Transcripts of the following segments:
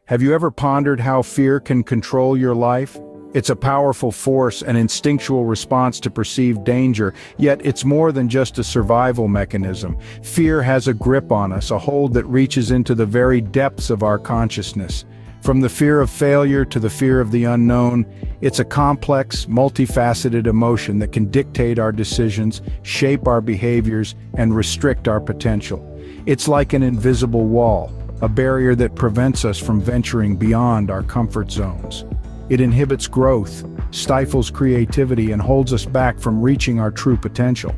Have you ever pondered how fear can control your life? It's a powerful force, an instinctual response to perceived danger, yet it's more than just a survival mechanism. Fear has a grip on us, a hold that reaches into the very depths of our consciousness. From the fear of failure to the fear of the unknown, it's a complex, multifaceted emotion that can dictate our decisions, shape our behaviors, and restrict our potential. It's like an invisible wall, a barrier that prevents us from venturing beyond our comfort zones. It inhibits growth, stifles creativity, and holds us back from reaching our true potential.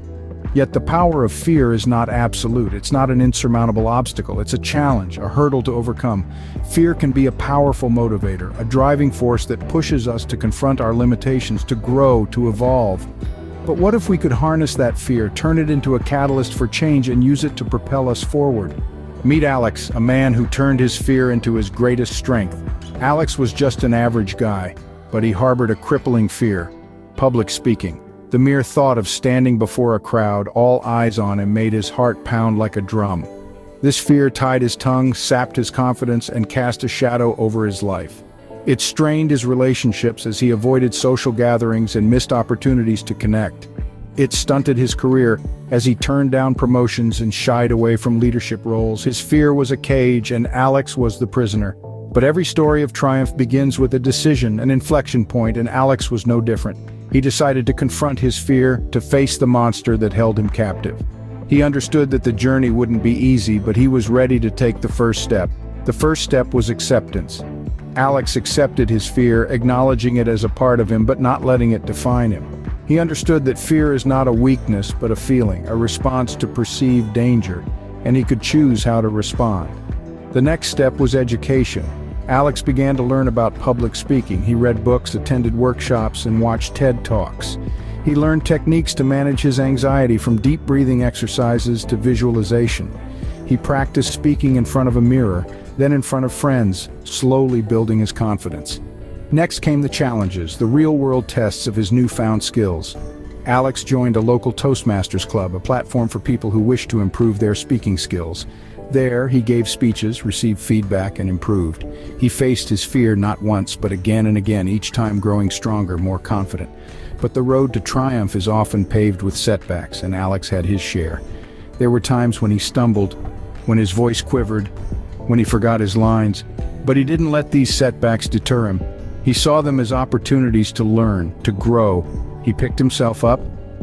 Yet the power of fear is not absolute. It's not an insurmountable obstacle. It's a challenge, a hurdle to overcome. Fear can be a powerful motivator, a driving force that pushes us to confront our limitations, to grow, to evolve. But what if we could harness that fear, turn it into a catalyst for change, and use it to propel us forward? Meet Alex, a man who turned his fear into his greatest strength. Alex was just an average guy, but he harbored a crippling fear: public speaking. The mere thought of standing before a crowd, all eyes on him, made his heart pound like a drum. This fear tied his tongue, sapped his confidence, and cast a shadow over his life. It strained his relationships as he avoided social gatherings and missed opportunities to connect. It stunted his career as he turned down promotions and shied away from leadership roles. His fear was a cage, and Alex was the prisoner. But every story of triumph begins with a decision, an inflection point, and Alex was no different. He decided to confront his fear, to face the monster that held him captive. He understood that the journey wouldn't be easy, but he was ready to take the first step. The first step was acceptance. Alex accepted his fear, acknowledging it as a part of him, but not letting it define him. He understood that fear is not a weakness, but a feeling, a response to perceived danger, and he could choose how to respond. The next step was education. Alex began to learn about public speaking. He read books, attended workshops, and watched TED Talks. He learned techniques to manage his anxiety, from deep breathing exercises to visualization. He practiced speaking in front of a mirror, then in front of friends, slowly building his confidence. Next came the challenges, the real-world tests of his newfound skills. Alex joined a local Toastmasters club, a platform for people who wish to improve their speaking skills. There, he gave speeches, received feedback, and improved. He faced his fear not once, but again and again, each time growing stronger, more confident. But the road to triumph is often paved with setbacks, and Alex had his share. There were times when he stumbled, when his voice quivered, when he forgot his lines, but he didn't let these setbacks deter him. He saw them as opportunities to learn, to grow. He picked himself up,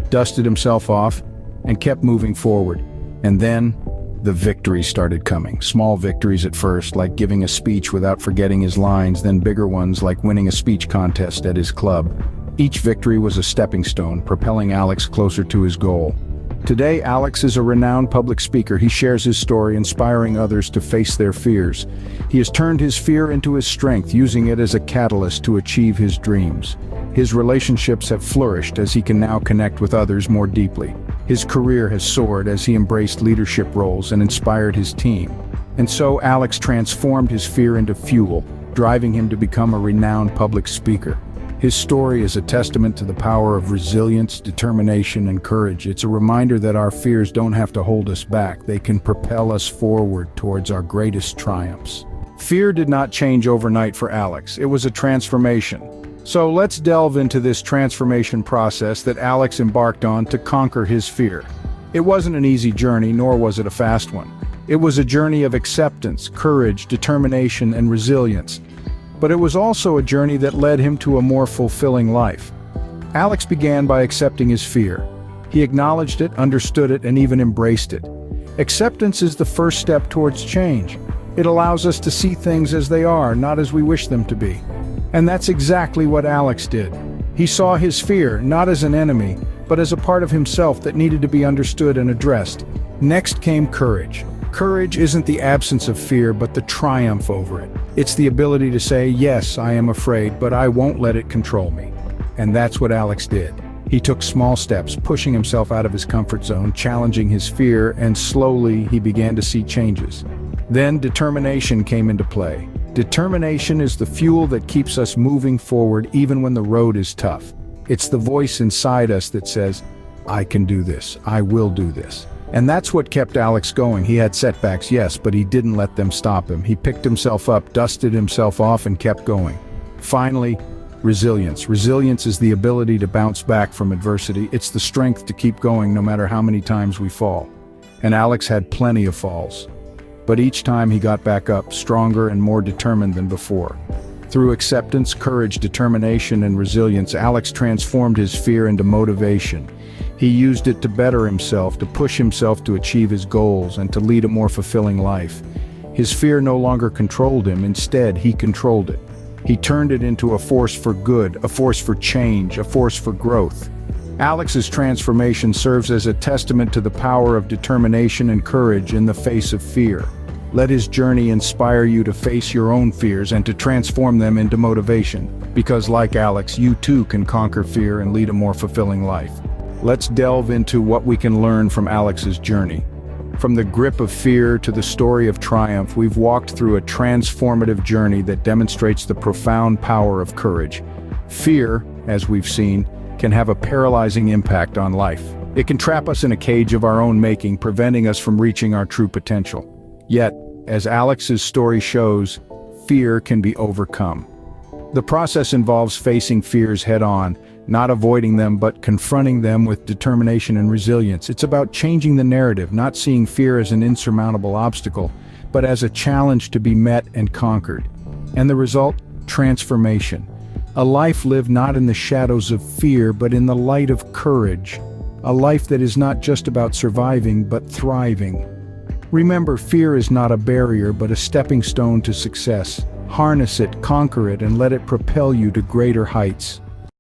dusted himself off, and kept moving forward. And then, the victories started coming. Small victories at first, like giving a speech without forgetting his lines, then bigger ones like winning a speech contest at his club. Each victory was a stepping stone, propelling Alex closer to his goal. Today, Alex is a renowned public speaker. He shares his story, inspiring others to face their fears. He has turned his fear into his strength, using it as a catalyst to achieve his dreams. His relationships have flourished as he can now connect with others more deeply. His career has soared as he embraced leadership roles and inspired his team. And so Alex transformed his fear into fuel, driving him to become a renowned public speaker. His story is a testament to the power of resilience, determination, and courage. It's a reminder that our fears don't have to hold us back. They can propel us forward towards our greatest triumphs. Fear did not change overnight for Alex. It was a transformation. So let's delve into this transformation process that Alex embarked on to conquer his fear. It wasn't an easy journey, nor was it a fast one. It was a journey of acceptance, courage, determination, and resilience. But it was also a journey that led him to a more fulfilling life. Alex began by accepting his fear. He acknowledged it, understood it, and even embraced it. Acceptance is the first step towards change. It allows us to see things as they are, not as we wish them to be. And that's exactly what Alex did. He saw his fear not as an enemy, but as a part of himself that needed to be understood and addressed. Next came courage. Courage isn't the absence of fear, but the triumph over it. It's the ability to say, yes, I am afraid, but I won't let it control me. And that's what Alex did. He took small steps, pushing himself out of his comfort zone, challenging his fear, and slowly he began to see changes. Then determination came into play. Determination is the fuel that keeps us moving forward even when the road is tough. It's the voice inside us that says, I can do this, I will do this. And that's what kept Alex going. He had setbacks, yes, but he didn't let them stop him. He picked himself up, dusted himself off, and kept going. Finally, resilience. Resilience is the ability to bounce back from adversity. It's the strength to keep going no matter how many times we fall. And Alex had plenty of falls. But each time he got back up, stronger and more determined than before. Through acceptance, courage, determination, and resilience, Alex transformed his fear into motivation. He used it to better himself, to push himself to achieve his goals, and to lead a more fulfilling life. His fear no longer controlled him. Instead, he controlled it. He turned it into a force for good, a force for change, a force for growth. Alex's transformation serves as a testament to the power of determination and courage in the face of fear. Let his journey inspire you to face your own fears and to transform them into motivation. Because like Alex, you too can conquer fear and lead a more fulfilling life. Let's delve into what we can learn from Alex's journey. From the grip of fear to the story of triumph, we've walked through a transformative journey that demonstrates the profound power of courage. Fear, as we've seen, can have a paralyzing impact on life. It can trap us in a cage of our own making, preventing us from reaching our true potential. Yet, as Alex's story shows, fear can be overcome. The process involves facing fears head-on, not avoiding them but confronting them with determination and resilience. It's about changing the narrative, not seeing fear as an insurmountable obstacle, but as a challenge to be met and conquered. And the result? Transformation. A life lived not in the shadows of fear, but in the light of courage. A life that is not just about surviving, but thriving. Remember, fear is not a barrier, but a stepping stone to success. Harness it, conquer it, and let it propel you to greater heights.